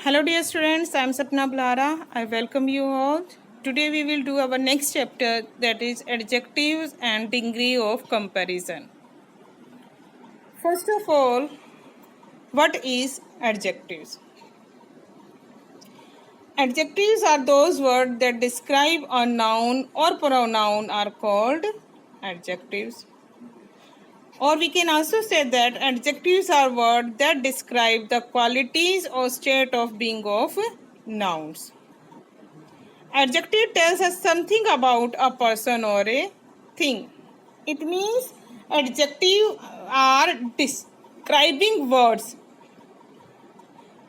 Hello dear students, I am Sapna Blara. I welcome you all. Today we will do our next chapter, that is adjectives and degree of comparison. First of all, what is adjectives? Adjectives are those words that describe a noun or pronoun are called adjectives. Or we can also say that adjectives are words that describe the qualities or state of being of nouns. Adjective tells us something about a person or a thing. It means adjectives are describing words.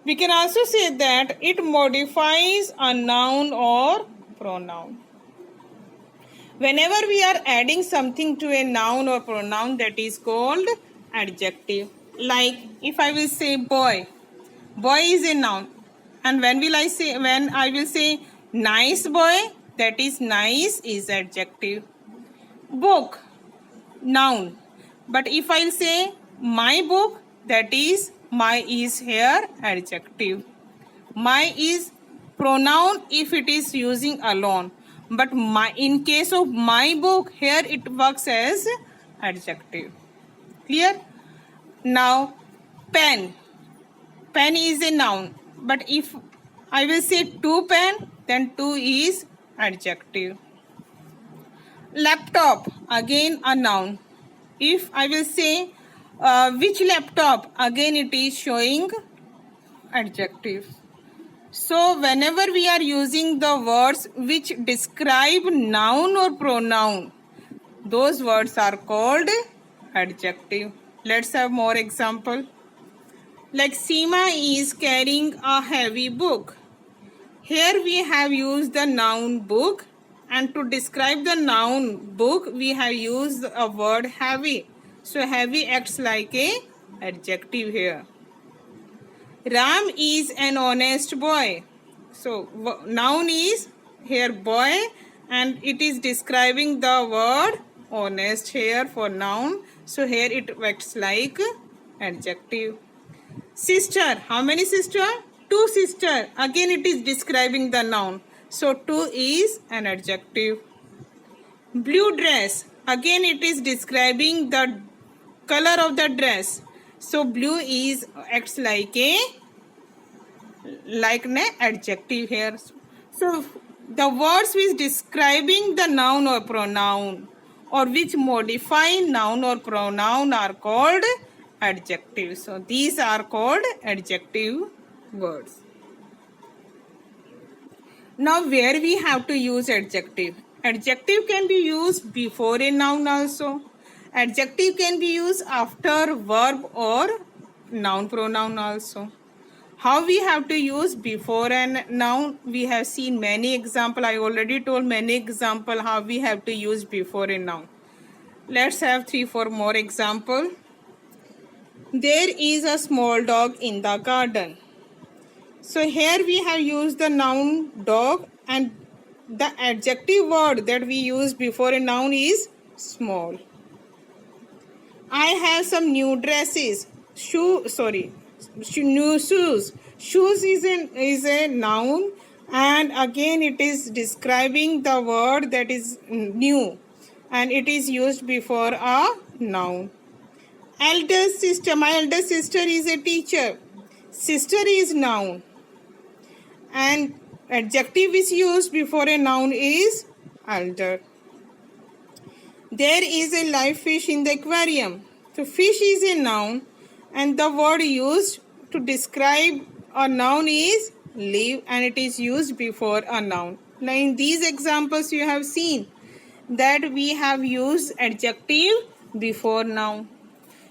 We can also say that it modifies a noun or pronoun. Whenever we are adding something to a noun or pronoun, that is called adjective. Like if I will say boy, boy is a noun. And when I will say nice boy, that is nice is adjective. Book, noun. But if I say my book, that is my is here adjective. My is pronoun if it is using alone. But my, in case of my book, here it works as adjective. Clear? Now, pen. Pen is a noun. But if I will say two pen, then two is adjective. Laptop, again a noun. If I will say which laptop, again it is showing adjective. So whenever we are using the words which describe noun or pronoun, those words are called adjective. Let's have more example. Like Seema is carrying a heavy book. Here we have used the noun book, and to describe the noun book we have used a word heavy. So heavy acts like a adjective here. Ram is an honest boy. So noun is here boy, and it is describing the word honest here for noun. So here it acts like adjective. Sister, how many sister? Two sister. Again it is describing the noun. So two is an adjective. Blue dress. Again it is describing the color of the dress. So blue is acts like an adjective here. So the words which describing the noun or pronoun or which modify noun or pronoun are called adjectives. So these are called adjective words. Now where we have to use adjective? Adjective can be used before a noun also. Adjective can be used after verb or noun pronoun also. How we have to use before a noun? We have seen many examples. I already told many examples how we have to use before a noun. Let's have 3-4 more examples. There is a small dog in the garden. So here we have used the noun dog, and the adjective word that we use before a noun is small. I have some new dresses. New shoes. Shoes is a noun, and again it is describing the word that is new, and it is used before a noun. Elder sister. My elder sister is a teacher. Sister is noun, and adjective is used before a noun is elder. There is a live fish in the aquarium. So fish is a noun, and the word used to describe a noun is live, and it is used before a noun. Now in these examples you have seen that we have used adjective before noun.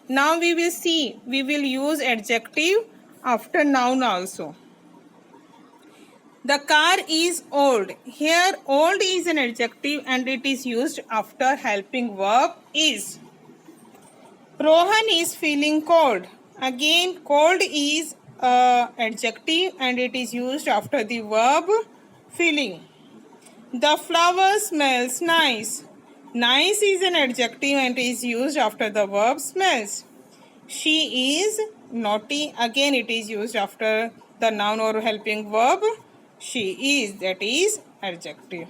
Now we will use adjective after noun also. The car is old. Here old is an adjective, and it is used after helping verb is. Rohan is feeling cold. Again cold is adjective, and it is used after the verb feeling. The flower smells nice. Nice is an adjective and is used after the verb smells. She is naughty. Again it is used after the noun or helping verb. She is, that is adjective.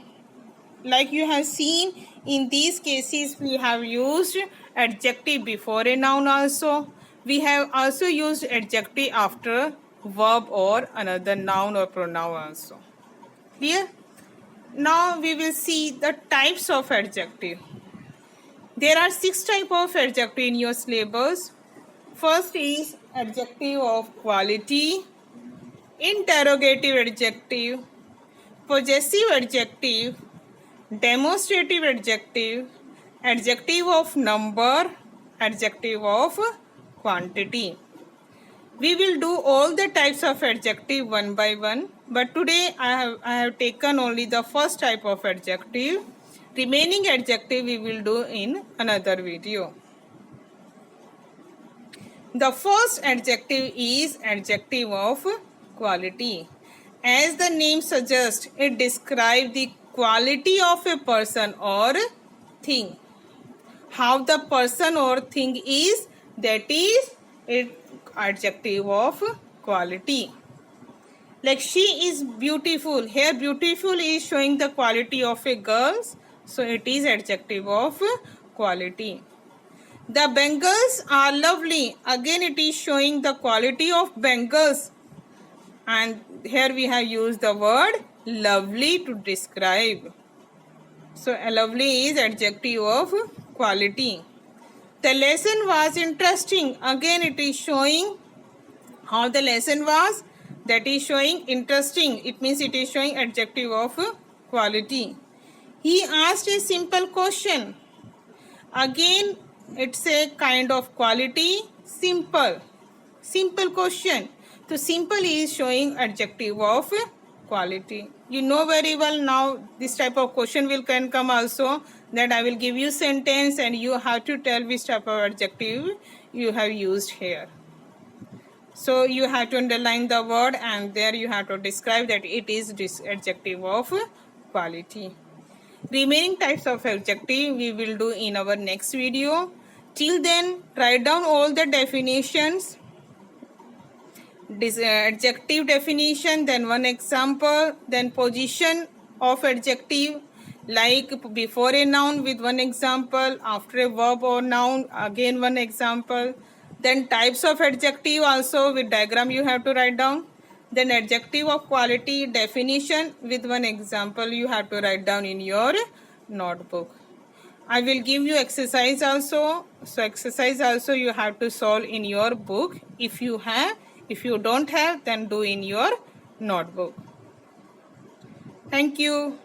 Like you have seen, in these cases we have used adjective before a noun also. We have also used adjective after verb or another noun or pronoun also. Clear? Now we will see the types of adjective. There are 6 types of adjective in your syllabus. First is adjective of quality, interrogative adjective, possessive adjective, demonstrative adjective, adjective of number, adjective of quantity. We will do all the types of adjective one by one, but today I have taken only the first type of adjective. Remaining adjective we will do in another video. The first adjective is adjective of quality. As the name suggests, it describes the quality of a person or thing. How the person or thing is, that is an adjective of quality. Like she is beautiful. Here beautiful is showing the quality of a girl. So it is adjective of quality. The bangles are lovely. Again it is showing the quality of bangles. And here we have used the word lovely to describe. So lovely is adjective of quality. The lesson was interesting. Again it is showing how the lesson was. That is showing interesting. It means it is showing adjective of quality. He asked a simple question. Again it's a kind of quality. Simple. Simple question. So simple is showing adjective of quality. You know very well now this type of question can come also, that I will give you sentence and you have to tell which type of adjective you have used here. So you have to underline the word and there you have to describe that it is this adjective of quality. Remaining types of adjective we will do in our next video. Till then, write down all the definitions. This adjective definition, then one example, then position of adjective, like before a noun with one example, after a verb or noun again one example. Then types of adjective also with diagram you have to write down. Then adjective of quality definition with one example you have to write down in your notebook. I will give you exercise also. So exercise also you have to solve in your book. If you have, if you don't have, then do in your notebook. Thank you.